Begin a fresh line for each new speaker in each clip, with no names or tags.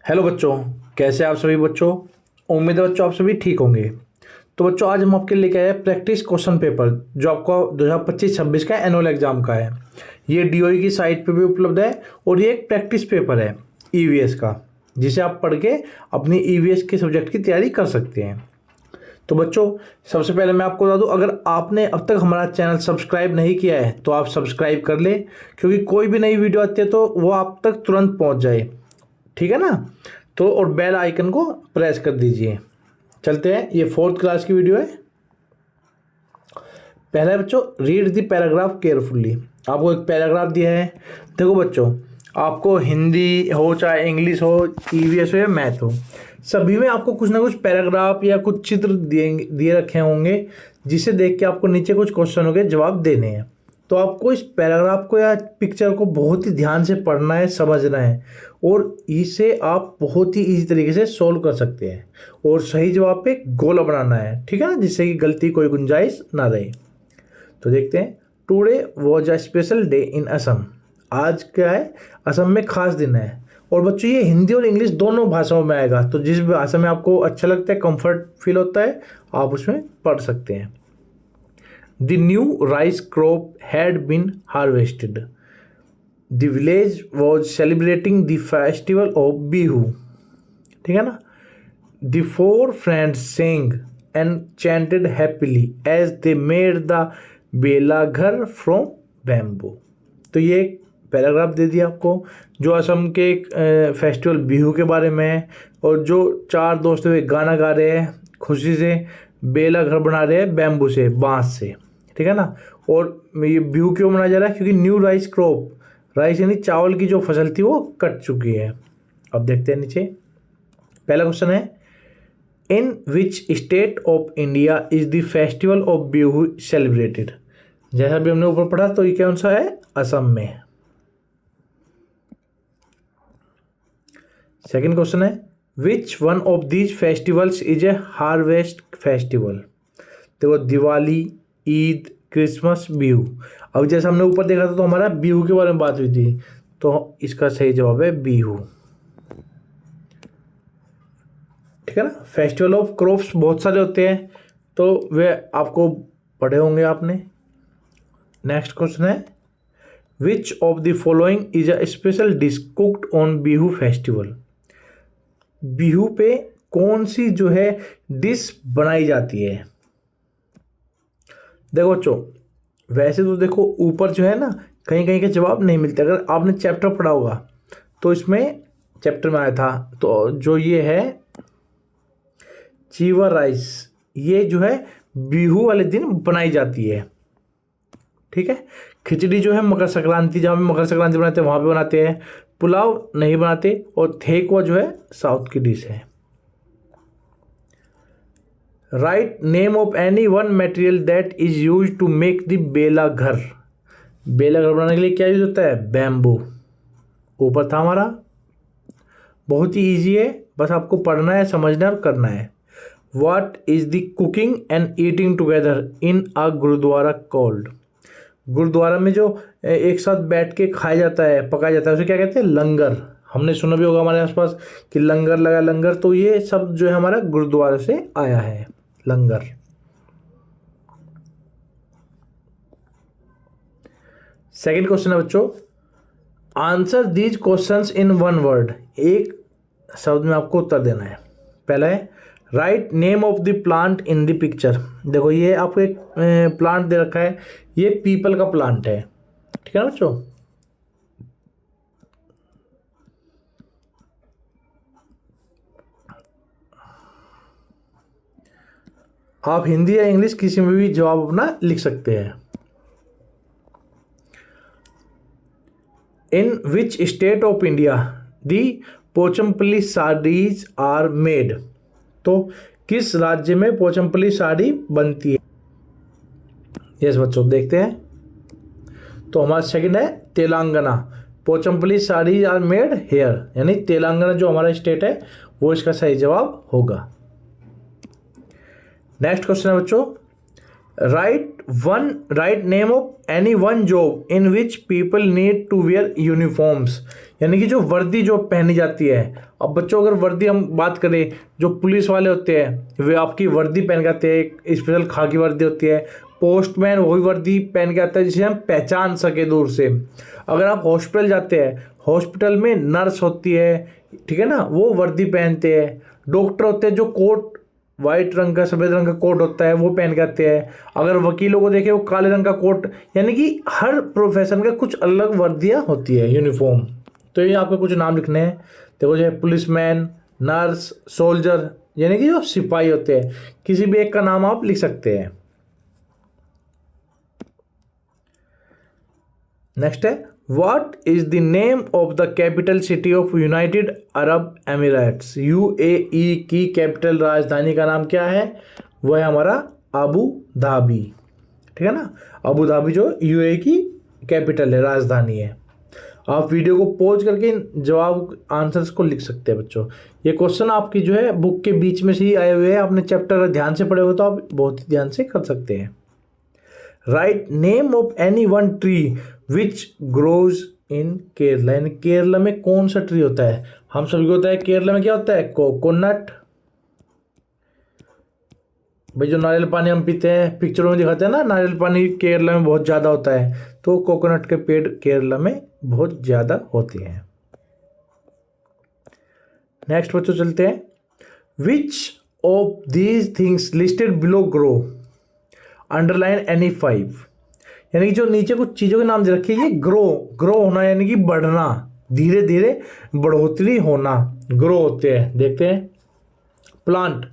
Hello बच्चों, कैसे आप सभी बच्चों। उम्मीद है बच्चों आप सभी ठीक होंगे। तो बच्चों आज हम आपके लिए लेके आए प्रैक्टिस क्वेश्चन पेपर जो आपका 2025-26 का एनुअल एग्जाम का है। ये डीओई की साइट पे भी उपलब्ध है और ये एक प्रैक्टिस पेपर है ईवीएस का, जिसे आप पढ़ के अपनी ईवीएस के सब्जेक्ट की तैयारी कर सकते हैं। तो बच्चों सबसे पहले मैं आपको बता दूं, अगर आपने अब तक हमारा चैनल सब्सक्राइब नहीं किया है तो आप सब्सक्राइब कर लें, क्योंकि कोई भी नई वीडियो आती है तो वो आप तक तुरंत पहुंच जाए। ठीक है ना। तो और बेल आइकन को प्रेस कर दीजिए। चलते हैं, ये 4th क्लास की वीडियो है। पहले बच्चों रीड द पैराग्राफ केयरफुली। आपको एक पैराग्राफ दिया है। देखो बच्चों, आपको हिंदी हो चाहे इंग्लिश हो, ईवीएस हो या मैथ हो, सभी में आपको कुछ ना कुछ पैराग्राफ या कुछ चित्र दिए रखे होंगे, जिसे देख के आपको नीचे कुछ क्वेश्चनों के जवाब देने हैं। तो आपको इस पैराग्राफ को या पिक्चर को बहुत ही ध्यान से पढ़ना है, समझना है, और इसे आप बहुत ही इजी तरीके से सोल्व कर सकते हैं और सही जवाब पे गोला बनाना है। ठीक है ना, जिससे कि गलती कोई गुंजाइश ना रहे। तो देखते हैं। Today was a special day in Assam. आज क्या है, असम में खास दिन है। और बच्चों ये हिंदी और इंग्लिश दोनों भाषाओं में आएगा, तो जिस भाषा में आपको अच्छा लगता है, कंफर्ट फील होता है, आप उसमें पढ़ सकते हैं। The new rice crop had been harvested. The village was celebrating the festival of Bihu. ठीक है ना। The four friends sang and chanted happily as they made the bhela ghar from bamboo. तो ये एक पैराग्राफ दे दिया आपको जो असम के एक फेस्टिवल बिहू के बारे में है, और जो 4 दोस्त वे गाना गा रहे हैं, खुशी से बेला घर बना रहे हैं बैम्बू से, बांस से। ठीक है ना। और ये बिहू क्यों मनाया जा रहा है, क्योंकि न्यू राइस क्रॉप, राइस यानी चावल की जो फसल थी वो कट चुकी है। अब देखते हैं नीचे। पहला क्वेश्चन है, in which state of India is the festival of Bihu celebrated. जैसा भी हमने ऊपर पढ़ा, तो ये कौन सा है, असम में। सेकंड क्वेश्चन है, which one of these festivals is a harvest festival. देखो दिवाली, ईद, क्रिसमस, बिहू। अब जैसा हमने ऊपर देखा था तो हमारा बिहू के बारे में बात हुई थी, तो इसका सही जवाब है बिहू। ठीक है ना। फेस्टिवल ऑफ क्रॉप्स बहुत सारे होते हैं, तो वे आपको पढ़े होंगे आपने। नेक्स्ट क्वेश्चन है, which of the following is a special dish cooked on Bihu festival. Bihu पे कौन सी जो है डिश बनाई जाती है। देखो बच्चों, वैसे तो देखो ऊपर जो है ना, कहीं कहीं के जवाब नहीं मिलते। अगर आपने चैप्टर पढ़ा होगा तो इसमें चैप्टर में आया था, तो जो ये है चीवा राइस, ये जो है बिहू वाले दिन बनाई जाती है। ठीक है। खिचड़ी जो है मकर संक्रांति, जहाँ पे मकर संक्रांति बनाते हैं वहाँ पे बनाते हैं। पुलाव नहीं बनाते। और ठेकुआ जो है साउथ की डिश है। Write name of any one material that is use to make the bhela ghar. Bhela घर बनाने के लिए क्या यूज होता है, बैम्बू। ऊपर था हमारा, बहुत ही ईजी है, बस आपको पढ़ना है, समझना है और करना है। What is the cooking and eating together in a gurdwara called। Gurdwara में जो एक साथ बैठ के खाया जाता है, पकाया जाता है, उसे क्या कहते हैं, लंगर। हमने सुना भी होगा हमारे आसपास कि लंगर लगा लंगर, तो ये सब जो है हमारा गुरुद्वारा से आया है, लंगर। सेकंड क्वेश्चन है बच्चों, answer these questions in one word. एक शब्द में आपको उत्तर देना है। पहला है, write name of the plant in the picture. देखो ये आपको एक प्लांट दे रखा है, ये पीपल का प्लांट है। ठीक है ना बच्चों। आप हिंदी या इंग्लिश किसी में भी जवाब अपना लिख सकते हैं। In which state of India the Pochampally saris are made. तो किस राज्य में पोचमपल्ली साड़ी बनती है। यस बच्चों, देखते हैं। तो हमारा सेकंड है Telangana. Pochampally sari are made here, यानी तेलंगाना जो हमारा स्टेट है वो इसका सही जवाब होगा। नेक्स्ट क्वेश्चन है बच्चों, write name of any one job in which people need to wear uniforms, यानी कि जो वर्दी जो पहनी जाती है। अब बच्चों अगर वर्दी हम बात करें, जो पुलिस वाले होते हैं वे आपकी वर्दी पहन के आते हैं, एक स्पेशल खाकी वर्दी होती है। पोस्टमैन वही वर्दी पहन के आता है जिसे हम पहचान सके दूर से। अगर आप हॉस्पिटल जाते हैं, हॉस्पिटल में नर्स होती है, ठीक है ना, वो वर्दी पहनते हैं। डॉक्टर होते हैं जो कोट वाइट रंग का सफ़ेद रंग का कोट होता है वो पहन के आते हैं। अगर वकीलों को देखें वो काले रंग का कोट, यानी कि हर प्रोफेशन का कुछ अलग वर्दियाँ होती है, यूनिफॉर्म। तो ये आपको कुछ नाम लिखने हैं। देखो जो है पुलिसमैन, नर्स, सोल्जर, यानी कि जो सिपाही होते हैं, किसी भी एक का नाम आप लिख सकते हैं। नेक्स्ट है, what is the name of the capital city of United Arab Emirates. UAE की कैपिटल राजधानी का नाम क्या है? वह है हमारा अबू धाबी, ठीक है ना। अबू धाबी जो यूएई की कैपिटल है, राजधानी है। आप वीडियो को पॉज करके जवाब आंसर्स को लिख सकते हैं बच्चों। ये क्वेश्चन आपकी जो है बुक के बीच में से ही आए हुए हैं, आपने चैप्टर ध्यान से पढ़े हो तो आप बहुत ही ध्यान से कर सकते हैं। Right name of any one tree which grows in Kerala, यानी केरला में कौन सा ट्री होता है? हम सभी को होता है केरला में क्या होता है? कोकोनट। भाई जो नारियल पानी हम पीते हैं, पिक्चरों में दिखाते हैं ना, नारियल पानी केरला में बहुत ज़्यादा होता है, तो कोकोनट के पेड़ केरला में बहुत ज़्यादा होते हैं। नेक्स्ट बच्चों चलते हैं। Which of these things listed below grow, underline any 5, यानी कि जो नीचे कुछ चीज़ों के नाम दे रखे हैं, ये ग्रो होना यानी कि बढ़ना, धीरे धीरे बढ़ोतरी होना, ग्रो होते हैं। देखते हैं। प्लांट,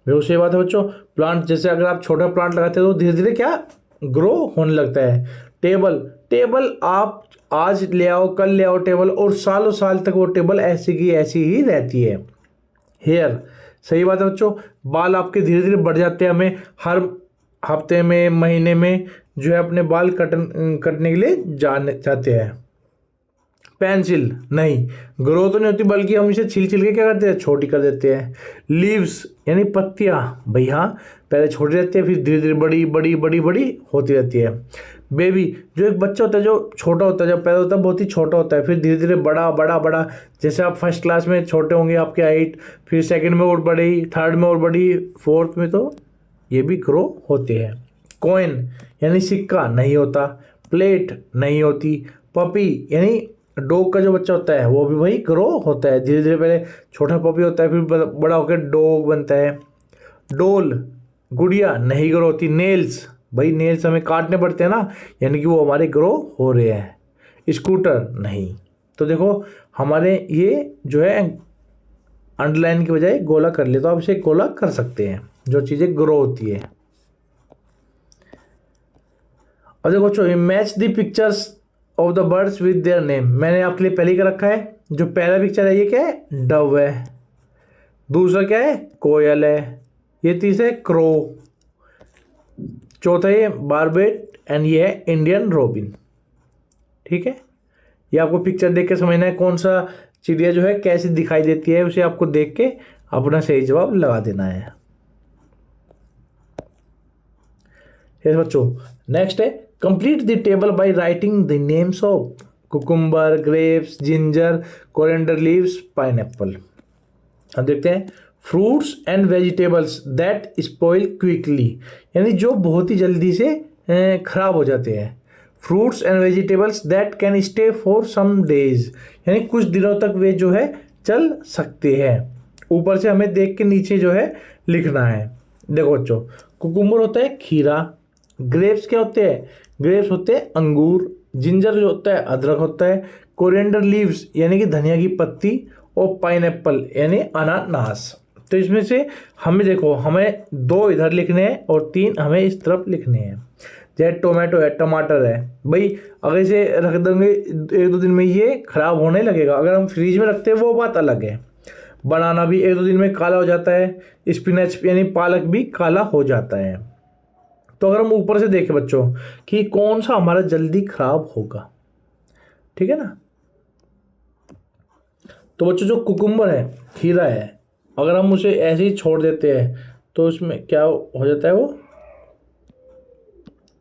बिल्कुल सही बात है बच्चों। प्लांट जैसे अगर आप छोटा प्लांट लगाते हो तो धीरे धीरे क्या ग्रो होने लगता है। टेबल आप आज ले आओ, कल ले आओ टेबल, और सालों साल तक वो टेबल ऐसी की ऐसी ही रहती है। हेयर, सही बात है बच्चों। बाल आपके धीरे धीरे बढ़ जाते हैं, हमें हर हफ्ते में, महीने में जो है अपने बाल कटने के लिए जाते हैं। पेंसिल, नहीं, ग्रो तो नहीं होती, बल्कि हम इसे छिल के क्या करते हैं? छोटी कर देते हैं। लीव्स यानी पत्तियां, भाई हाँ, पहले छोटी रहती है, फिर धीरे धीरे बड़ी बड़ी बड़ी बड़ी होती रहती है। बेबी, जो एक बच्चा होता है जो छोटा होता है, जब पैदा होता है बहुत ही छोटा होता है, फिर धीरे धीरे बड़ा बड़ा बड़ा, जैसे आप फर्स्ट क्लास में छोटे होंगे आपकी हाइट, फिर सेकंड में और बढ़ी, थर्ड में और बढ़ी, फोर्थ में, तो ये भी ग्रो होते हैं। कॉइन यानी सिक्का, नहीं होता। प्लेट नहीं होती। पपी यानी डॉग का जो बच्चा होता है वो भी वही ग्रो होता है, धीरे धीरे पहले छोटा पपी होता है, फिर बड़ा होकर डॉग बनता है। डोल, गुड़िया, नहीं ग्रो होती। नेल्स, भाई नेल्स हमें काटने पड़ते हैं ना, यानी कि वो हमारे ग्रो हो रहे हैं। स्कूटर, नहीं। तो देखो हमारे ये जो है अंडरलाइन की बजाय गोला कर ले, तो आप इसे गोला कर सकते हैं जो चीज़ें ग्रो होती है। अब देखो बच्चों, match the pictures of the birds with their name, मैंने आपके लिए पहले ही कर रखा है। जो पहला पिक्चर है ये क्या है? डव है। दूसरा क्या है? कोयल है। ये तीसरा है क्रो। चौथा ये बारबेट, एंड ये है इंडियन रोबिन। ठीक है, ये आपको पिक्चर देख के समझना है कौन सा चिड़िया जो है कैसी दिखाई देती है, उसे आपको देख के अपना सही जवाब लगा देना है। यस बच्चों, नेक्स्ट है complete the table by writing the names of cucumber, grapes, ginger, coriander leaves, pineapple. अब देखते हैं। Fruits and vegetables that spoil quickly, यानी जो बहुत ही जल्दी से खराब हो जाते हैं। Fruits and vegetables that can stay for some days, यानी कुछ दिनों तक वे जो है चल सकते हैं। ऊपर से हमें देख के नीचे जो है लिखना है। देखो बच्चों, कुकुम्बर होता है खीरा। ग्रेप्स क्या होते हैं? ग्रेप्स होते हैं अंगूर। जिंजर जो होता है अदरक होता है। कोरिएंडर लीव्स यानी कि धनिया की पत्ती। और पाइनएप्पल यानी अनानास। तो इसमें से हमें देखो, हमें 2 इधर लिखने हैं और 3 हमें इस तरफ लिखने हैं। जैसे टोमेटो है, टमाटर है, भाई अगर इसे रख देंगे 1-2 दिन में ये खराब होने लगेगा। अगर हम फ्रीज में रखते हैं वो बात अलग है। बनाना भी 1-2 दिन में काला हो जाता है। स्पिनच यानी पालक भी काला हो जाता है। तो अगर हम ऊपर से देखें बच्चों कि कौन सा हमारा जल्दी खराब होगा, ठीक है ना। तो बच्चों जो कुकुम्बर है, खीरा है, अगर हम उसे ऐसे ही छोड़ देते हैं तो उसमें क्या हो जाता है? वो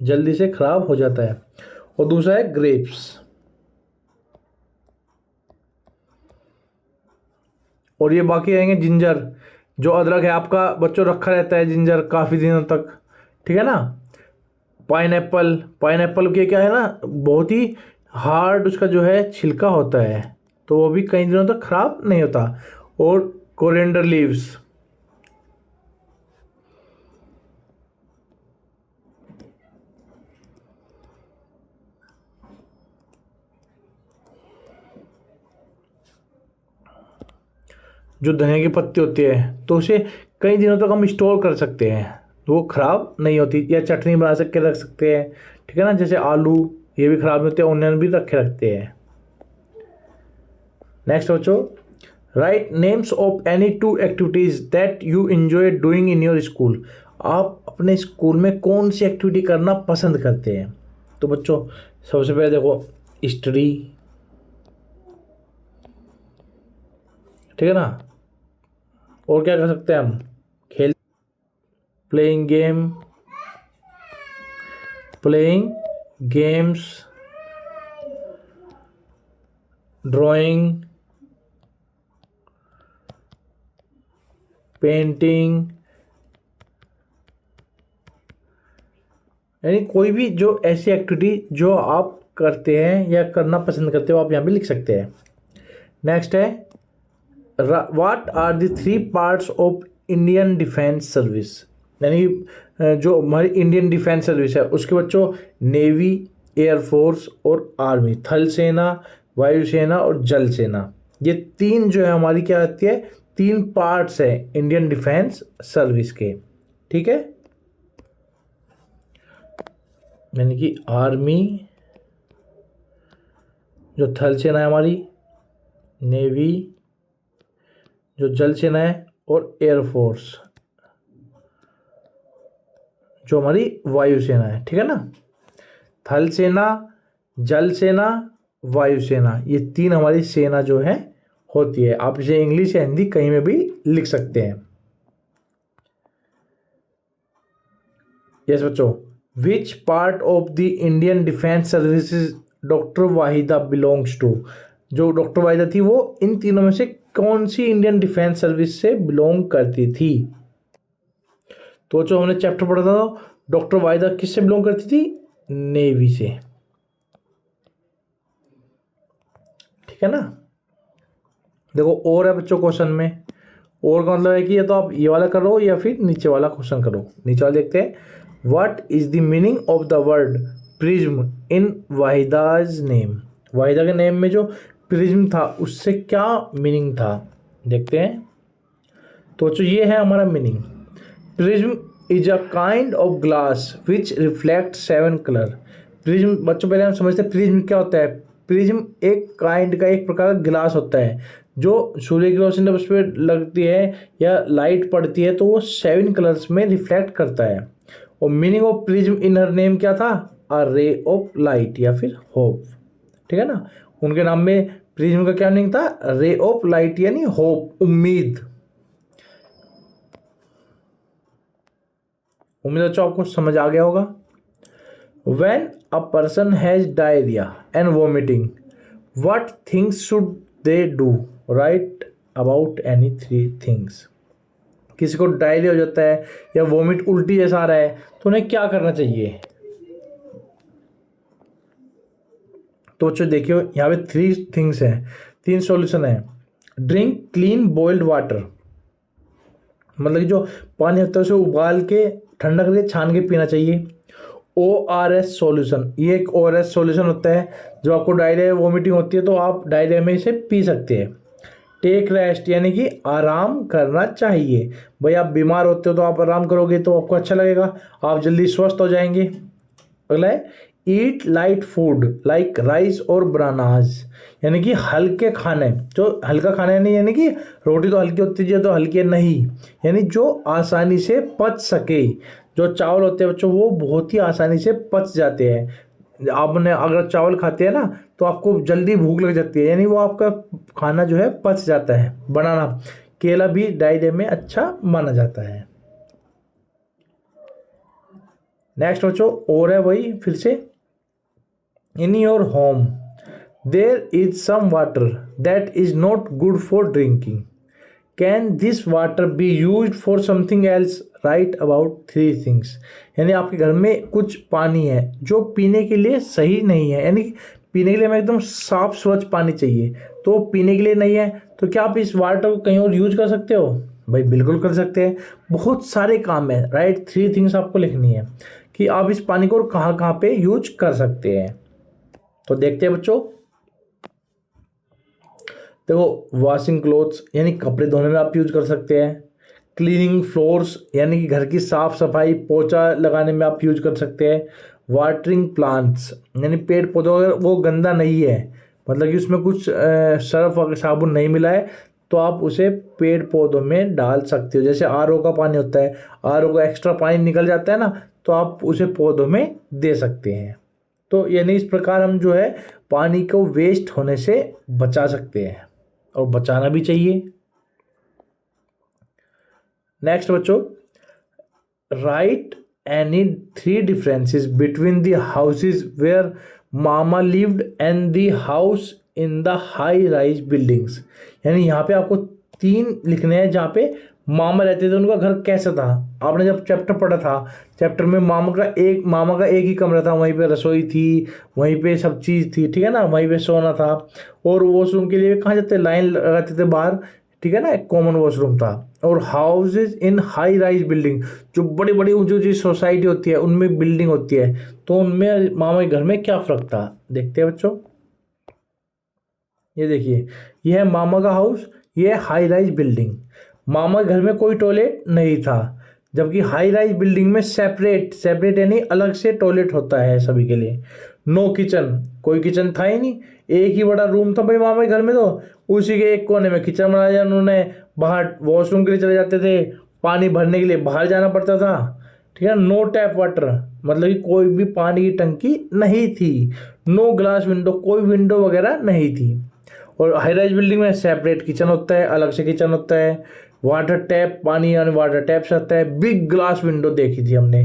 जल्दी से खराब हो जाता है। और दूसरा है ग्रेप्स। और ये बाकी रहेंगे जिंजर, जो अदरक है आपका बच्चों रखा रहता है जिंजर काफ़ी दिनों तक, ठीक है ना। पाइनएप्पल, पाइनएप्पल के क्या है ना, बहुत ही हार्ड उसका जो है छिलका होता है, तो वो भी कई दिनों तक खराब नहीं होता। और कोरिएंडर लीव्स, जो धनिया की पत्ती होती है, तो उसे कई दिनों तक हम स्टोर कर सकते हैं, तो वो खराब नहीं होती, या चटनी बना के रख सकते हैं, ठीक है ना। जैसे आलू, ये भी खराब नहीं होते, ऑनियन भी रखते हैं। नेक्स्ट बच्चों, right names of any two activities that you enjoy doing in your school. आप अपने स्कूल में कौन सी एक्टिविटी करना पसंद करते हैं? तो बच्चों सबसे पहले देखो, स्टडी, ठीक है ना। और क्या कर सकते हैं हम? खेल, प्लेइंग गेम्स, ड्राइंग, पेंटिंग, यानी कोई भी जो ऐसी एक्टिविटी जो आप करते हैं या करना पसंद करते हो, आप यहाँ पे लिख सकते हैं। नेक्स्ट है, what are the 3 parts of Indian defence service. यानी जो हमारी इंडियन डिफेंस सर्विस है उसके बच्चों नेवी, एयरफोर्स और आर्मी, थल सेना, वायुसेना और जल सेना, ये 3 जो है हमारी क्या आती है, 3 पार्ट्स है इंडियन डिफेंस सर्विस के, ठीक है। यानी कि आर्मी, जो थल सेना है हमारी, नेवी, जो जल सेना है, और एयरफोर्स, जो हमारी वायुसेना है, ठीक है ना। थल सेना, जल सेना, वायुसेना, ये 3 हमारी सेना जो है होती है। आप इसे इंग्लिश या हिंदी कहीं में भी लिख सकते हैं। यस बच्चों, which part of the Indian defence services doctor Waheeda belongs to. जो डॉक्टर वाहिदा थी वो इन तीनों में से कौन सी इंडियन डिफेंस सर्विस से बिलोंग करती थी? तो जो हमने चैप्टर पढ़ा था, डॉक्टर वाहिदा किससे बिलोंग करती थी? नेवी से, ठीक है ना। देखो और है बच्चों क्वेश्चन में, और का मतलब है कि या तो आप ये वाला करो या फिर नीचे वाला क्वेश्चन करो। नीचे वाला देखते हैं, what is the meaning of the word prism in Wahida's name. Wahida के नेम में जो प्रिज्म था उससे क्या मीनिंग था, देखते हैं। तो बच्चों ये है हमारा meaning, prism is a kind of glass which reflect 7 colour. Prism बच्चों पहले हम समझते हैं प्रिज्म क्या होता है। प्रिज्म एक काइंड का, एक प्रकार का गिलास होता है, जो सूर्य की रोशनी जब उस पर लगती है या लाइट पड़ती है तो वो 7 कलर्स में रिफ्लेक्ट करता है। और meaning of prism in her name क्या था? अ रे ऑफ लाइट या फिर होप, ठीक है ना। उनके नाम में प्रिज्म का क्या मीनिंग था? रे ऑफ लाइट यानी होप, उम्मीद। उम्मीद बच्चों आपको समझ आ गया होगा। When a person has diarrhea and vomiting, what things should they do? Write about any 3 things. किसी को डायरिया हो जाता है या वोमिट उल्टी जैसा आ रहा है तो उन्हें क्या करना चाहिए? तो बच्चों देखियो यहाँ पे 3 थिंग्स हैं, 3 सॉल्यूशन है। ड्रिंक क्लीन बॉइल्ड वाटर, मतलब कि जो पानी होता है उसे उबाल के ठंडा करके छान के पीना चाहिए। ORS सॉल्यूशन, ये एक ORS सॉल्यूशन होता है, जो आपको डायरिया वोमिटिंग होती है तो आप डायरिया में इसे पी सकते हैं। टेक रेस्ट, यानी कि आराम करना चाहिए। भाई आप बीमार होते हो तो आप आराम करोगे तो आपको अच्छा लगेगा, आप जल्दी स्वस्थ हो जाएंगे। अगला है ईट लाइट फूड लाइक राइस और बनानाज, यानी कि हल्के खाने, जो हल्का खाना नहीं, यानी कि रोटी तो हल्की होती है तो हल्की नहीं, यानी जो आसानी से पच सके। जो चावल होते हैं बच्चों वो बहुत ही आसानी से पच जाते हैं। आपने अगर चावल खाते हैं ना तो आपको जल्दी भूख लग जाती है, यानी वो आपका खाना जो है पच जाता है। बनाना, केला भी डायरिया में अच्छा माना जाता है। नेक्स्ट बच्चों और है वही फिर से, in your home there is some water that is not good for drinking, can this water be use for something else, write about 3 things. यानी आपके घर में कुछ पानी है जो पीने के लिए सही नहीं है, यानी पीने के लिए हमें एकदम साफ स्वच्छ पानी चाहिए, तो पीने के लिए नहीं है, तो क्या आप इस वाटर को कहीं और यूज कर सकते हो? भाई बिल्कुल कर सकते हैं, बहुत सारे काम है, राइट। 3 थिंग्स आपको लिखनी है कि आप इस पानी को कहाँ कहाँ पे यूज कर सकते हैं। तो देखते हैं बच्चों, देखो वॉशिंग क्लोथ्स यानी कपड़े धोने में आप यूज कर सकते हैं, क्लीनिंग फ्लोर्स यानी कि घर की साफ सफाई पोछा लगाने में आप यूज कर सकते हैं, वाटरिंग प्लांट्स यानी पेड़ पौधों अगर वो गंदा नहीं है, मतलब कि उसमें कुछ सर्फ और साबुन नहीं मिला है, तो आप उसे पेड़ पौधों में डाल सकते हो। जैसे आरओ का पानी होता है, आरओ का एक्स्ट्रा पानी निकल जाता है ना, तो आप उसे पौधों में दे सकते हैं। तो यानी इस प्रकार हम जो है पानी को वेस्ट होने से बचा सकते हैं और बचाना भी चाहिए। नेक्स्ट बच्चों, write any 3 differences between the houses where mama lived and the house in the high rise buildings. यानी यहाँ पे आपको 3 लिखने हैं जहाँ पे मामा रहते थे, उनका घर कैसा था। आपने जब चैप्टर पढ़ा था, चैप्टर में मामा का एक ही कमरा था, वहीं पे रसोई थी, वहीं पे सब चीज़ थी, ठीक है ना, वहीं पे सोना था, और वॉशरूम के लिए कहाँ जाते, लाइन लगाते थे बाहर, ठीक है ना, एक कॉमन वॉशरूम था। और houses in high rise building, जो बड़ी बड़ी ऊंची ऊंची सोसाइटी होती है उनमें बिल्डिंग होती है, तो उनमें मामा के घर में क्या फर्क था, देखते हैं बच्चों। ये देखिए, ये है मामा का हाउस, ये है हाई राइज बिल्डिंग। मामा के घर में कोई टॉयलेट नहीं था, जबकि हाई राइज बिल्डिंग में सेपरेट सेपरेट यानी अलग से टॉयलेट होता है सभी के लिए। नो किचन, कोई किचन था ही नहीं, एक ही बड़ा रूम था भाई मामा के घर में, तो उसी के एक कोने में किचन बनाया दिया उन्होंने, बाहर वॉशरूम के लिए चले जाते थे, पानी भरने के लिए बाहर जाना पड़ता था, ठीक है। नो टैप वाटर, मतलब कि कोई भी पानी की टंकी नहीं थी। नो ग्लास विंडो, कोई विंडो वगैरह नहीं थी। और हाई राइज बिल्डिंग में सेपरेट किचन होता है, अलग से किचन होता है, वाटर टैप, पानी यानी वाटर टैप से आता है, बिग ग्लास विंडो देखी थी हमने,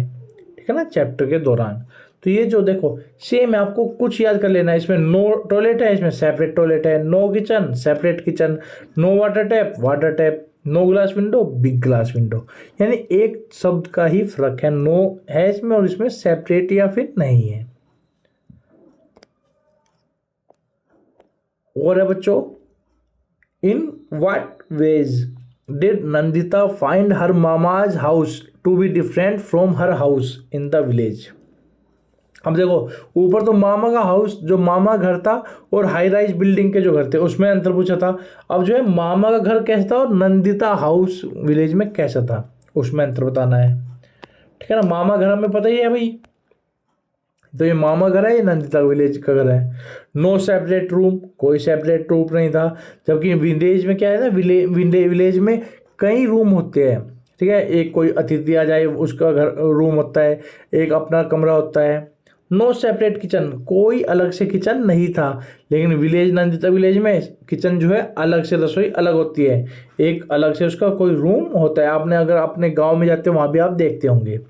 ठीक है ना, चैप्टर के दौरान। तो ये जो देखो सेम है, आपको कुछ याद कर लेना है, इसमें नो टॉयलेट है, इसमें सेपरेट टॉयलेट है, no kitchen separate kitchen, no water tap, no glass window big glass window, यानी एक शब्द का ही फर्क है, नो है इसमें और इसमें सेपरेट या फिर नहीं है। और है बच्चों, in what ways did Nandita find her mama's house to be different from her house in the village. अब देखो, ऊपर तो मामा का हाउस जो मामा घर था और हाई राइज बिल्डिंग के जो घर थे उसमें अंतर पूछा था। अब जो है मामा का घर कैसा था और नंदिता हाउस विलेज में कैसा था, उसमें अंतर बताना है, ठीक है ना। मामा घर हमें पता ही है भाई, तो ये मामा घर है, ये नंदिता विलेज का घर है। नो सेपरेट रूम, कोई सेपरेट रूम नहीं था, जबकि विलेज में क्या है ना, विलेज में कई रूम होते हैं, ठीक है। एक कोई अतिथि आ जाए उसका घर रूम होता है, एक अपना कमरा होता है। नो सेपरेट किचन, कोई अलग से किचन नहीं था, लेकिन विलेज नंदिता विलेज में किचन जो है अलग से, रसोई अलग होती है, एक अलग से उसका कोई रूम होता है। आपने अगर अपने गांव में जाते हो वहाँ भी आप देखते होंगे।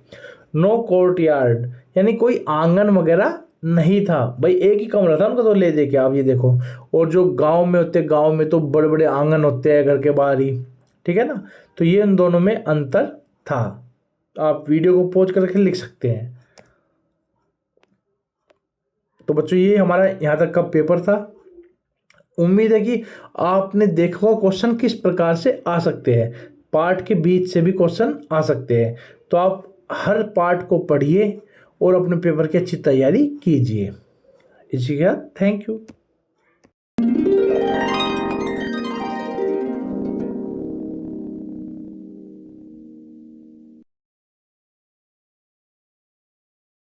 नो कोर्ट यार्ड, यानी कोई आंगन वगैरह नहीं था, भाई एक ही कमरा था उनका, तो ले दे के आप ये देखो। और जो गांव में होते, गांव में तो बड़े बड़े आंगन होते हैं घर के बाहर ही, ठीक है ना। तो ये इन दोनों में अंतर था। आप वीडियो को पॉज करके लिख सकते हैं। तो बच्चों ये हमारा यहाँ तक का पेपर था। उम्मीद है कि आपने देखा होगा क्वेश्चन किस प्रकार से आ सकते हैं, पार्ट के बीच से भी क्वेश्चन आ सकते हैं, तो आप हर पार्ट को पढ़िए और अपने पेपर की अच्छी तैयारी कीजिए। इसी के साथ थैंक यू।